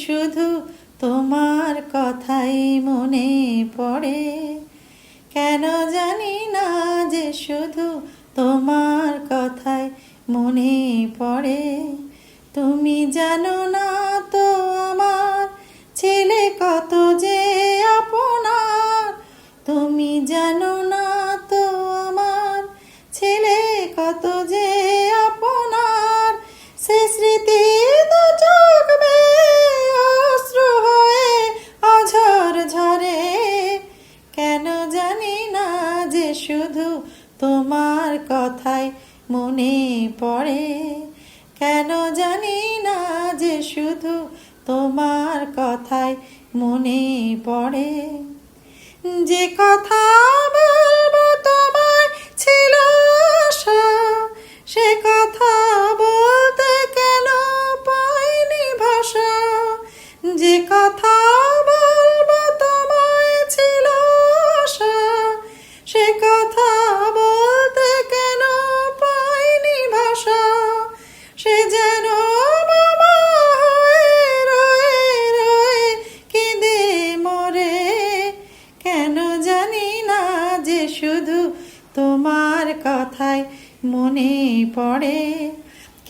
শুধু তোমার কথাই মনে পড়ে, কেন জানি না যে শুধু তোমার কথাই মনে পড়ে। তুমি জানো না তো আমার ছেলে কত যে আপনার, তুমি জানো না তো আমার ছেলে কত যে আপনার। সে স্মৃতি দু চোখ বেয়ে অশ্রু হয়ে অঝর ঝরে, কেন জানি না যে শুধু তোমার কথাই মনে পড়ে, কেন জানি না যে শুধু তোমার কথাই মনে পড়ে। যে কথা বলবো তোমায় ছিল আশা, সে কথা বলতে কেন পাইনি ভাষা। যে কথা বলবো তোমায় ছিল আশা, সে কথা বলতে কেন পাইনি ভাষা। সে যেন বাবা হয়ে রয়ে রয়ে কেঁদে মরে, কেন জানি না যে শুধু তোমার কথাই মনে পড়ে,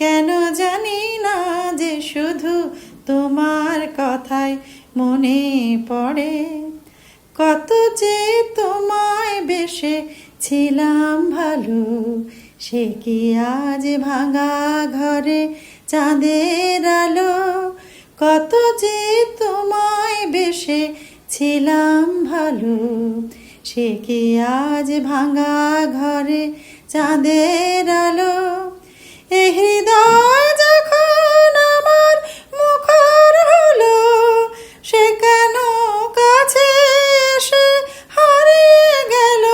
কেন জানি না যে শুধু তোমার কথাই মনে পড়ে। কত যে তোমায় বেশে ছিলাম ভালো, সে কি আজ ভাঙা ঘরে চাঁদের আলো। কত যে তোমায় বেশে ছিলাম ভালো, সে কি আজ ভাঙা ঘরে চাঁদের আলো। এ হৃদয় যখন আমার মুখর হলো, সে কেন কাছে এসে হারিয়ে গেল।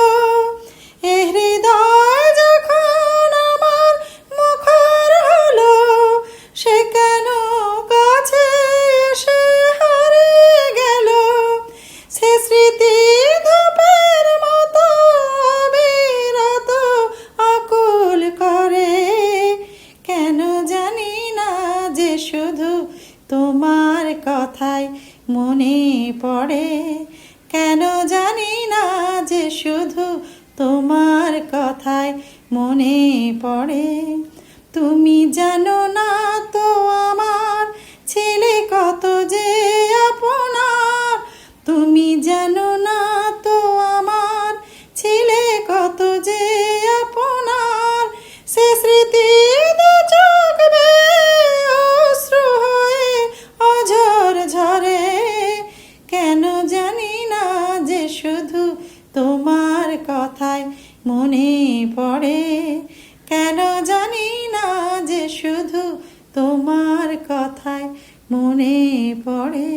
এ হৃদয় যখন আমার মুখর হলো, সে কেন কাছে এসে হারিয়ে গেল। সে স্মৃতি ধূপের মতো অবিরত আকুল করে, কেন জানি না যে শুধু তোমার কথাই মনে পড়ে, কেন জানি না যে শুধু তোমার কথাই মনে পড়ে। তুমি জানো না তো আমার ছেলে কত যে আপনার, তুমি জানো না তো আমার ছেলে কত যে আপনার। সে স্মৃতি দু চোখ বেয়ে অশ্রু হয়ে অঝর ঝরে, কেন জানি না যে শুধু তোমার কথাই মনে পড়ে, কেন জানি না যে শুধু তোমার কথাই মনে পড়ে।